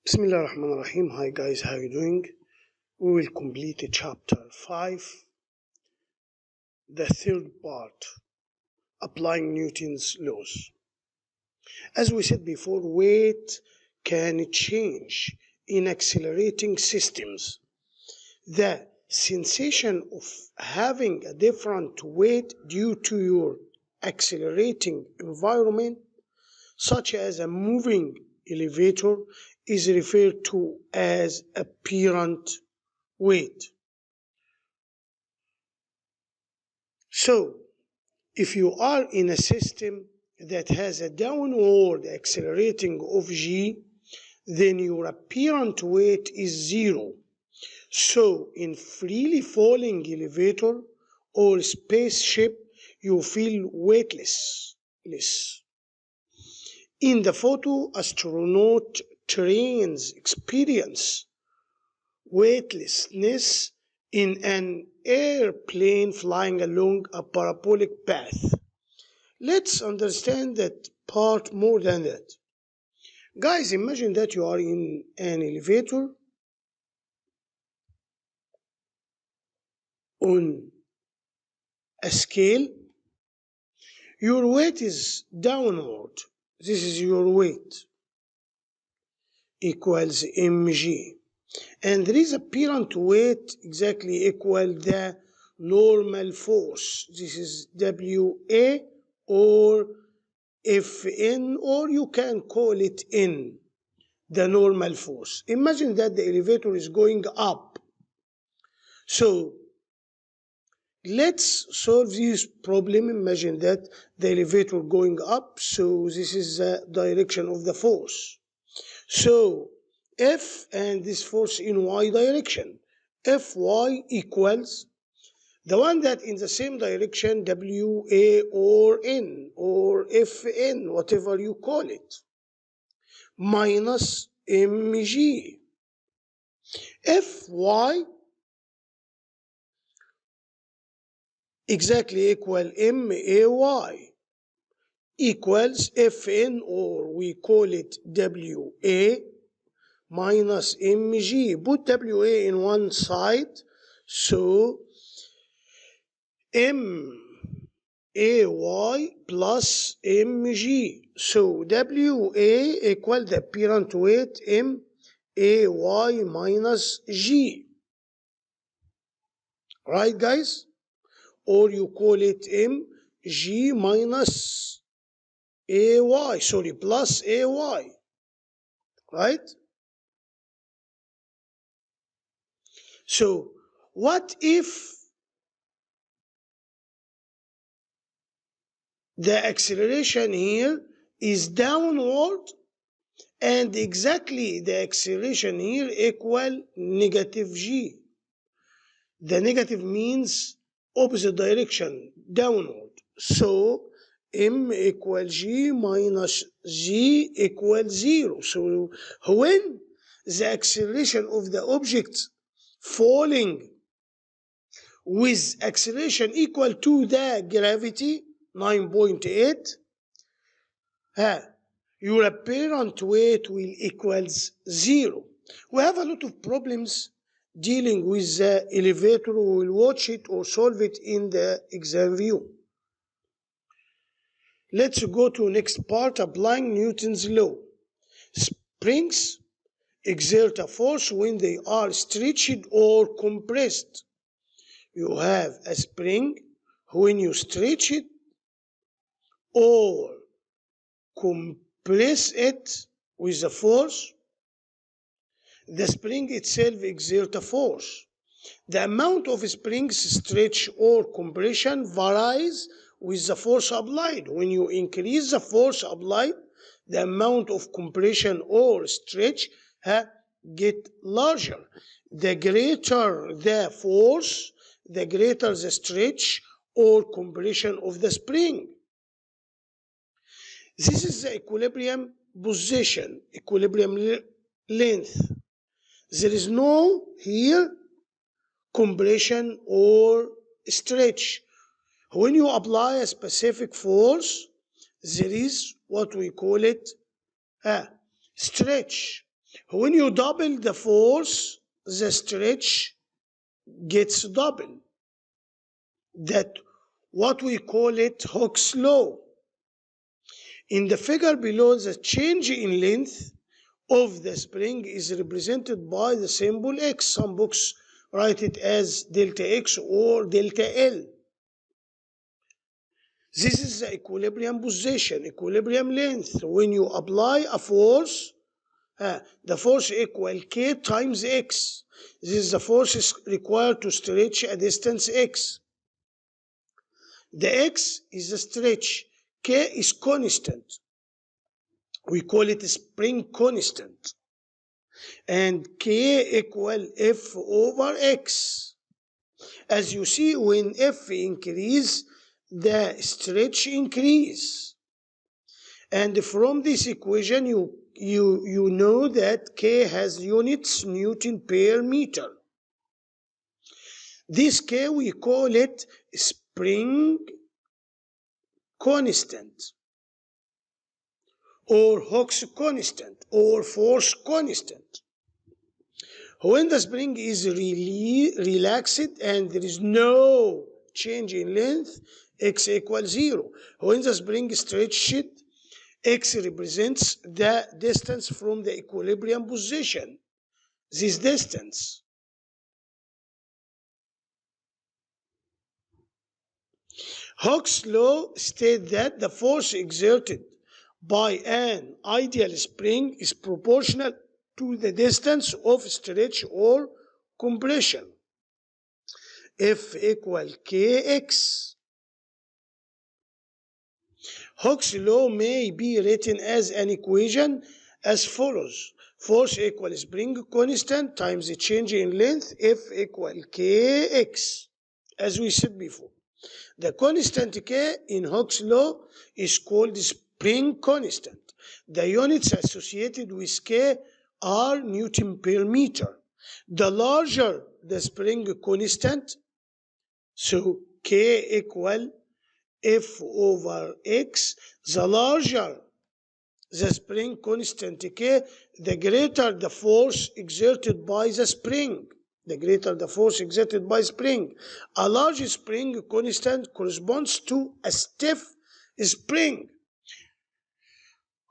Bismillahirrahmanirrahim. Hi guys, how you doing? We will complete chapter 5, the third part, applying Newton's laws. As we said before, weight can change in accelerating systems. The sensation of having a different weight due to your accelerating environment, such as a moving elevator, is referred to as apparent weight. So, if you are in a system that has a downward accelerating of g, then your apparent weight is 0. So, in freely falling elevator or spaceship, you feel weightless. In the photo, astronaut trains experience weightlessness in an airplane flying along a parabolic path. Let's understand that part more than that. Guys, imagine that you are in an elevator on a scale. Your weight is downward. This is your weight equals mg. And there is apparent weight exactly equal the normal force. This is WA or Fn, or you can call it N, the normal force. Imagine that the elevator is going up. So let's solve this problem. Imagine that the elevator going up. So this is the direction of the force. So F and this force in y direction. Fy equals the one that in the same direction, WA or N or Fn, whatever you call it, minus mg. Fy exactly equal may equals Fn, or we call it WA minus mg. Put WA in one side, so may plus mg. So WA equal the apparent weight may minus g. Right, guys? Or you call it mg minus plus ay. Right? So what if the acceleration here is downward and exactly the acceleration here equal negative g? The negative means opposite direction, downward. So m equals g minus g equals 0. So when the acceleration of the object falling with acceleration equal to the gravity, 9.8, your apparent weight will equals 0. We have a lot of problems dealing with the elevator. We will watch it or solve it in the exam view. Let's go to next part, applying Newton's law. Springs exert a force when they are stretched or compressed. You have a spring when you stretch it or compress it with a force. The spring itself exerts a force. The amount of springs stretch or compression varies with the force applied. When you increase the force applied, the amount of compression or stretch get larger. The greater the force, the greater the stretch or compression of the spring. This is the equilibrium position, equilibrium length. There is no here compression or stretch. When you apply a specific force, there is what we call it stretch. When you double the force, the stretch gets double. That what we call it Hooke's law. In the figure below, the change in length of the spring is represented by the symbol X. Some books write it as delta X or delta L. This is the equilibrium position, equilibrium length. When you apply a force, the force equal K times X. This is the force is required to stretch a distance X. The X is a stretch. K is constant. We call it a spring constant. And K equal F over X. As you see, when F increase, the stretch increase. And from this equation, you know that K has units Newton per meter. This K, we call it spring constant, or Hooke's constant, or force constant. When the spring is relaxed and there is no change in length, X equals 0. When the spring is stretched, X represents the distance from the equilibrium position. This distance. Hooke's law states that the force exerted by an ideal spring is proportional to the distance of stretch or compression. F equal Kx. Hooke's law may be written as an equation as follows. Force equals spring constant times the change in length, F equal Kx, as we said before. The constant K in Hooke's law is called spring constant. The units associated with K are Newton per meter. The larger the spring constant, so K equal F over X, the larger the spring constant K, the greater the force exerted by the spring. The greater the force exerted by spring. A large spring constant corresponds to a stiff spring.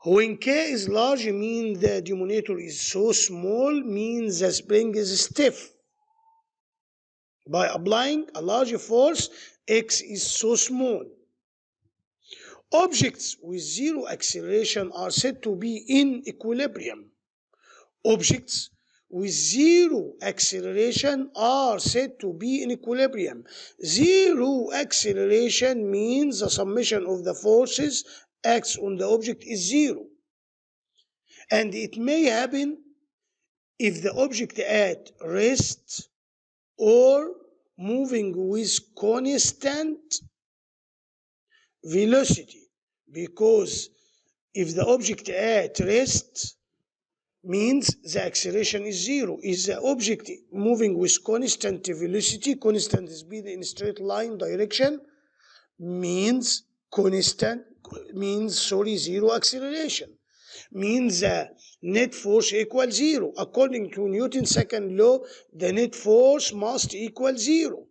When K is large, means the denominator is so small, means the spring is stiff. By applying a large force, X is so small. Objects with zero acceleration are said to be in equilibrium. Objects with zero acceleration are said to be in equilibrium. Zero acceleration means the summation of the forces acts on the object is zero. And it may happen if the object at rest or moving with constant velocity. Because if the object at rest means the acceleration is zero. Is the object moving with constant velocity, constant speed in straight line direction, means zero acceleration. Means the net force equals zero. According to Newton's second law, the net force must equal zero.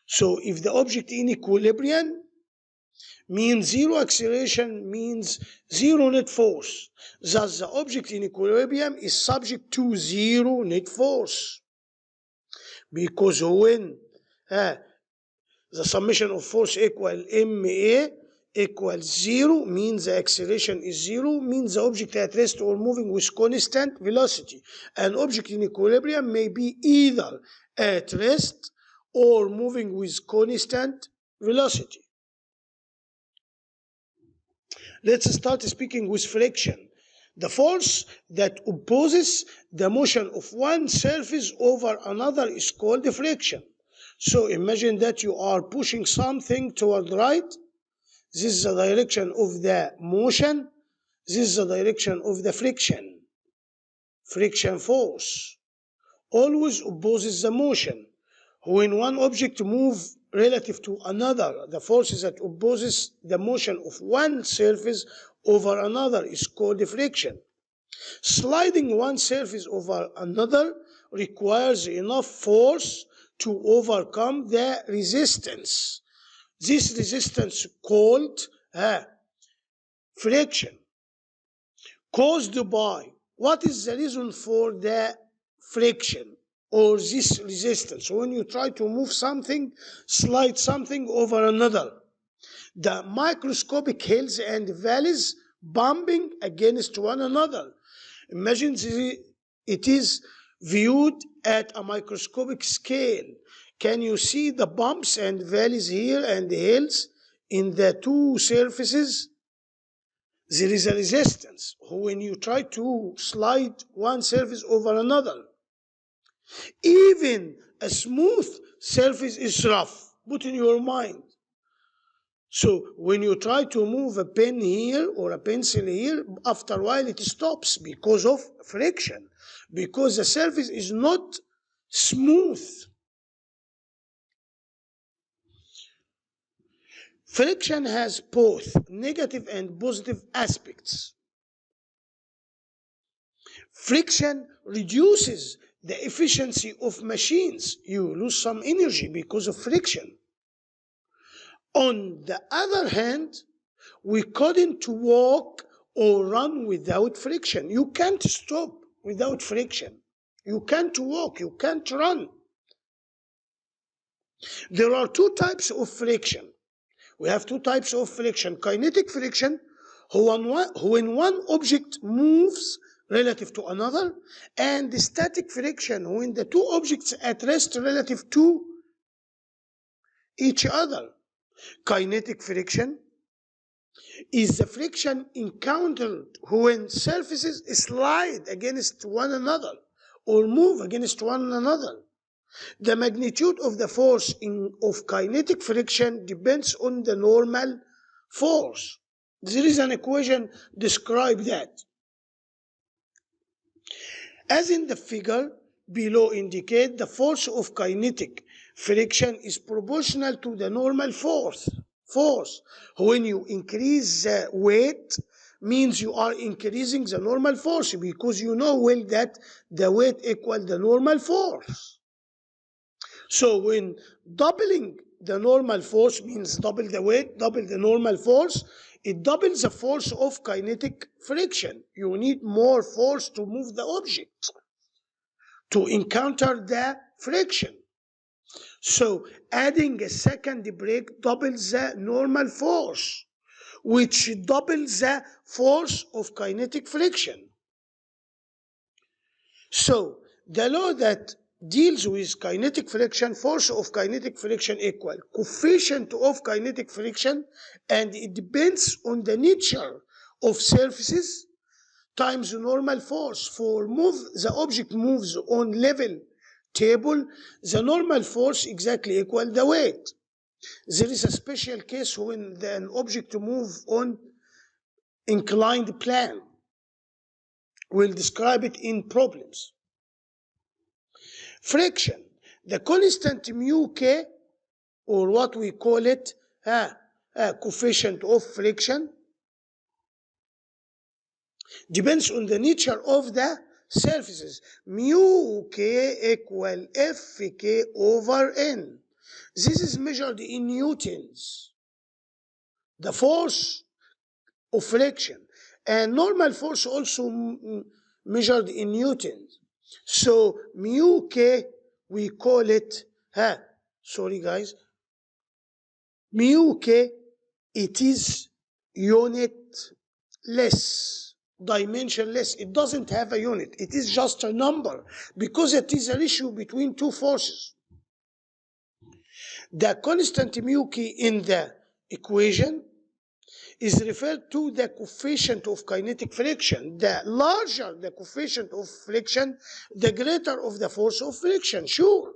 So if the object in equilibrium means zero acceleration, means zero net force. Thus, the object in equilibrium is subject to zero net force. Because when the summation of force equal MA equals zero, means the acceleration is zero, means the object at rest or moving with constant velocity. An object in equilibrium may be either at rest or moving with constant velocity. Let's start speaking with friction. The force that opposes the motion of one surface over another is called friction. So imagine that you are pushing something toward the right. This is the direction of the motion. This is the direction of the friction. Friction force always opposes the motion. When one object moves relative to another, the forces that opposes the motion of one surface over another is called friction. Sliding one surface over another requires enough force to overcome the resistance. This resistance called friction, caused by. What is the reason for the friction or this resistance? When you try to move something, slide something over another, the microscopic hills and valleys bumping against one another. Imagine it is viewed at a microscopic scale. Can you see the bumps and valleys here and the hills in the two surfaces? There is a resistance when you try to slide one surface over another. Even a smooth surface is rough. Put in your mind. So when you try to move a pen here or a pencil here, after a while it stops because of friction, because the surface is not smooth. Friction has both negative and positive aspects. Friction reduces the efficiency of machines. You lose some energy because of friction. On the other hand, we couldn't walk or run without friction. You can't stop without friction. You can't walk, you can't run. There are two types of friction. We have two types of friction. Kinetic friction, when one object moves relative to another, and static friction, when the two objects at rest relative to each other. Kinetic friction is the friction encountered when surfaces slide against one another or move against one another. The magnitude of the force of kinetic friction depends on the normal force. There is an equation describe that. As in the figure below indicate, the force of kinetic friction is proportional to the normal force. When you increase the weight, means you are increasing the normal force, because you know well that the weight equals the normal force. So when doubling the normal force means double the weight, double the normal force, it doubles the force of kinetic friction. You need more force to move the object, to encounter the friction. So adding a second brake doubles the normal force, which doubles the force of kinetic friction. So the law that deals with kinetic friction, force of kinetic friction equal coefficient of kinetic friction, and it depends on the nature of surfaces times the normal force. For the object moves on level table, the normal force exactly equal the weight. There is a special case when an object moves on inclined plane. We'll describe it in problems. Friction, the constant mu k, or what we call it coefficient of friction, depends on the nature of the surfaces. Mu k equal Fk over N. This is measured in newtons, the force of friction, and normal force also measured in newtons. So mu k, we call it, sorry guys, mu k, it is unitless, dimensionless. It doesn't have a unit. It is just a number because it is a ratio between two forces. The constant mu k in the equation is referred to the coefficient of kinetic friction. The larger the coefficient of friction, the greater of the force of friction, sure.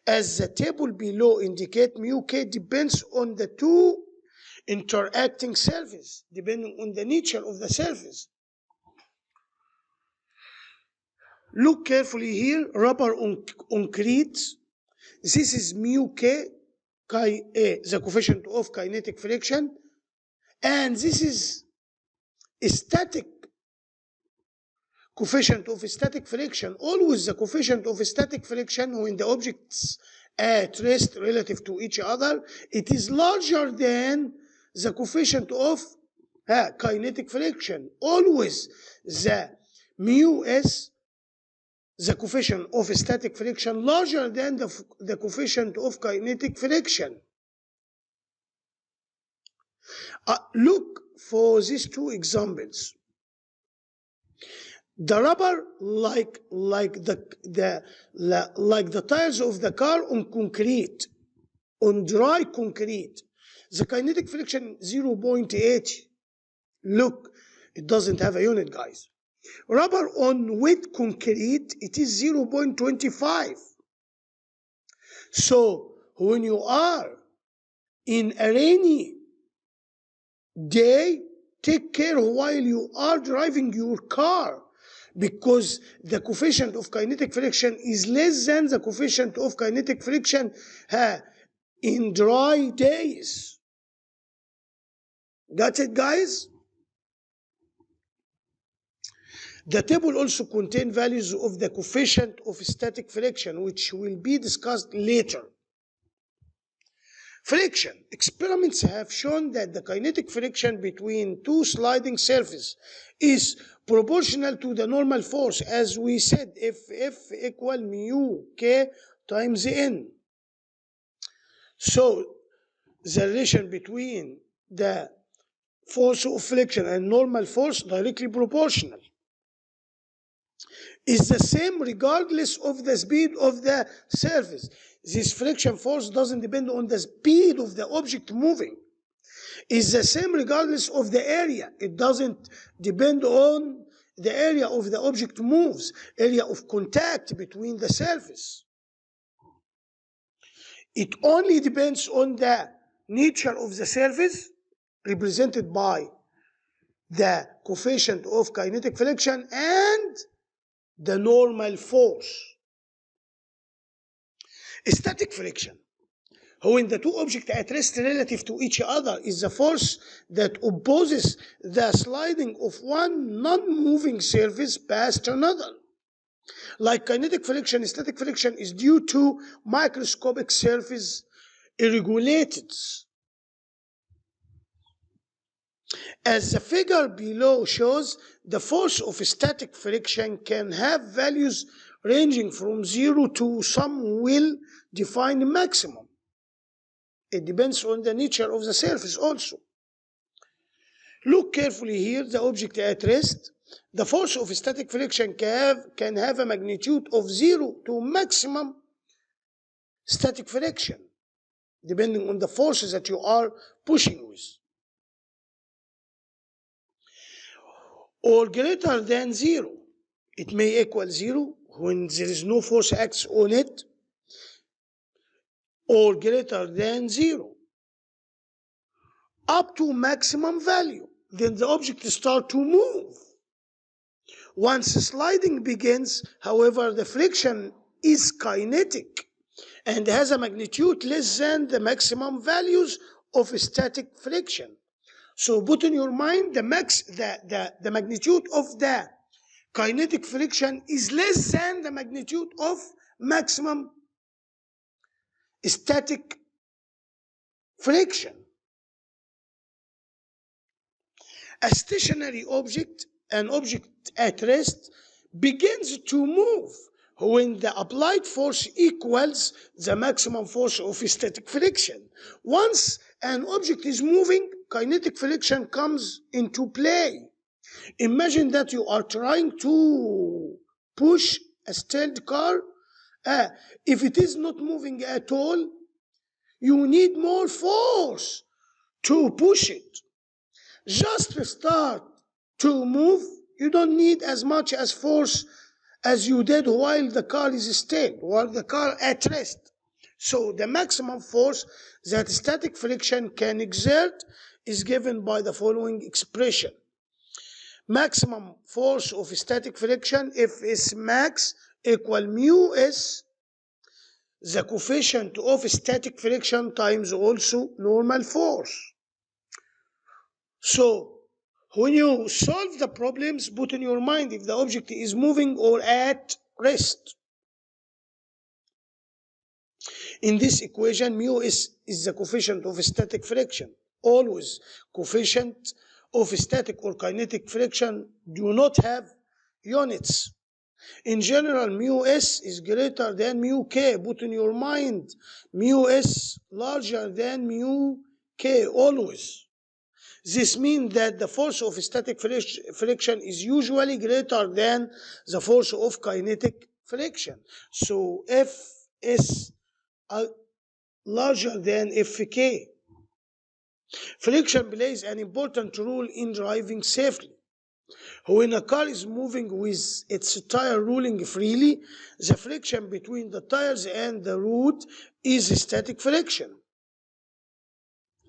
As the table below indicate, mu k depends on the two interacting surfaces, depending on the nature of the surface. Look carefully here, rubber on concrete. This is mu k, the coefficient of kinetic friction, and this is static coefficient of static friction. Always the coefficient of static friction when the objects at rest relative to each other, it is larger than the coefficient of kinetic friction. Always the mu s, the coefficient of static friction, larger than the coefficient of kinetic friction. Look for these two examples. The rubber, like the tires of the car on concrete, on dry concrete, the kinetic friction 0.8. Look, it doesn't have a unit, guys. Rubber on wet concrete, it is 0.25. So when you are in a rainy day, take care while you are driving your car, because the coefficient of kinetic friction is less than the coefficient of kinetic friction in dry days. Got it, guys? The table also contains values of the coefficient of static friction, which will be discussed later. Friction. Experiments have shown that the kinetic friction between two sliding surfaces is proportional to the normal force, as we said, if F equal mu K times N. So the relation between the force of friction and normal force directly proportional. Is the same regardless of the speed of the surface. This friction force doesn't depend on the speed of the object moving. It's the same regardless of the area. It doesn't depend on the area of the object moves, area of contact between the surface. It only depends on the nature of the surface, represented by the coefficient of kinetic friction and the normal force. Static friction, when the two objects at rest relative to each other, is the force that opposes the sliding of one non-moving surface past another. Like kinetic friction, static friction is due to microscopic surface irregularities. As the figure below shows, the force of static friction can have values ranging from 0 to some well-defined maximum. It depends on the nature of the surface also. Look carefully here, the object at rest. The force of static friction can have a magnitude of 0 to maximum static friction, depending on the forces that you are pushing with. Or greater than 0. It may equal 0 when there is no force acts on it, or greater than 0. Up to maximum value. Then the object starts to move. Once sliding begins, however, the friction is kinetic and has a magnitude less than the maximum values of static friction. So put in your mind the magnitude of the kinetic friction is less than the magnitude of maximum static friction. A stationary object, an object at rest, begins to move when the applied force equals the maximum force of static friction. Once an object is moving, kinetic friction comes into play. Imagine that you are trying to push a stalled car. If it is not moving at all, you need more force to push it. Just to start to move, you don't need as much as force as you did while the car is still, while the car at rest. So the maximum force that static friction can exert is given by the following expression. Maximum force of static friction, if S max equal mu S, the coefficient of static friction times also normal force. So When you solve the problems, put in your mind if the object is moving or at rest. In this equation, mu is the coefficient of static friction. Always, coefficient of static or kinetic friction do not have units. In general, mu s is greater than mu k. Put in your mind, mu s larger than mu k always. This means that the force of static friction is usually greater than the force of kinetic friction. So F is larger than Fk. Friction plays an important role in driving safely. When a car is moving with its tire rolling freely, the friction between the tires and the road is static friction.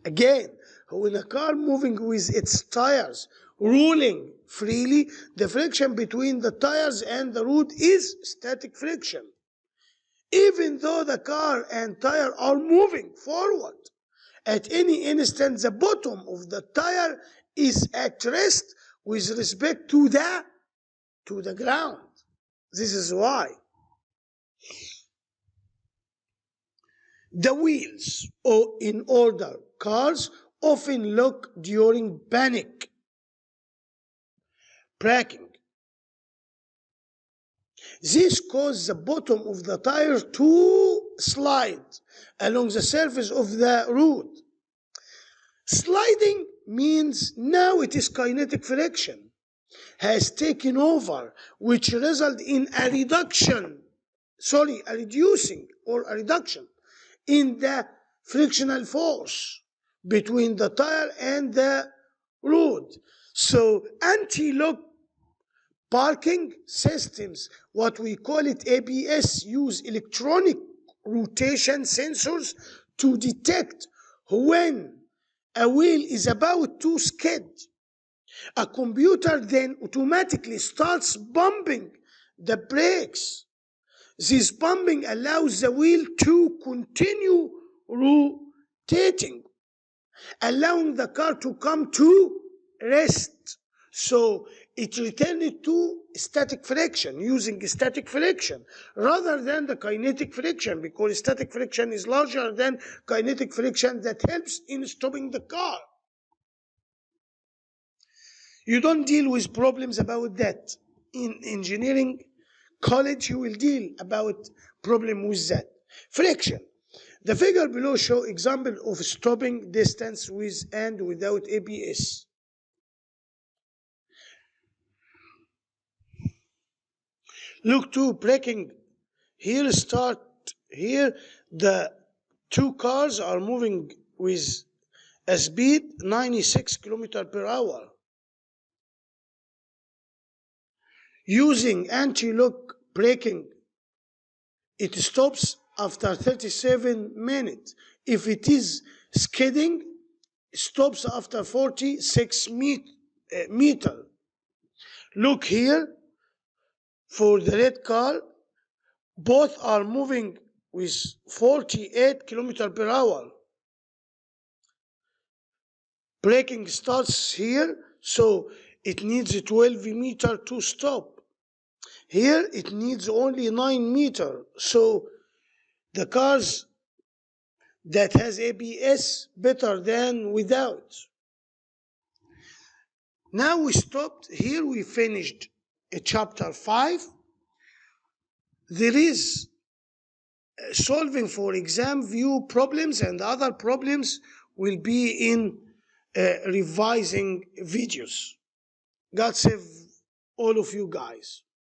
Again, when a car moving with its tires rolling freely, the friction between the tires and the road is static friction. Even though the car and tire are moving forward, at any instant the bottom of the tire is at rest with respect to the ground. This is why the wheels in older cars often lock during panic braking. This causes the bottom of the tire to slide along the surface of the road. Sliding means now it is kinetic friction has taken over, which result in a reduction in the frictional force between the tire and the road. So anti-lock parking systems, what we call it ABS, use electronic rotation sensors to detect when a wheel is about to skid. A computer then automatically starts pumping the brakes. This pumping allows the wheel to continue rotating, allowing the car to come to rest. So it returned to static friction, using static friction rather than the kinetic friction, because static friction is larger than kinetic friction that helps in stopping the car. You don't deal with problems about that. In engineering college, you will deal about problem with that. Friction. The figure below show example of stopping distance with and without ABS. Look to braking. Here the two cars are moving with a speed 96 km per hour. Using anti-lock braking, it stops after 37 minutes. If it is skidding, it stops after 46 meters. Look here, for the red car, both are moving with 48 km per hour. Braking starts here, so it needs 12 meters to stop. Here it needs only 9 meters, so the cars that has ABS better than without. Now we stopped here, we finished chapter 5. There is solving for exam view problems, and other problems will be in revising videos. God save all of you guys.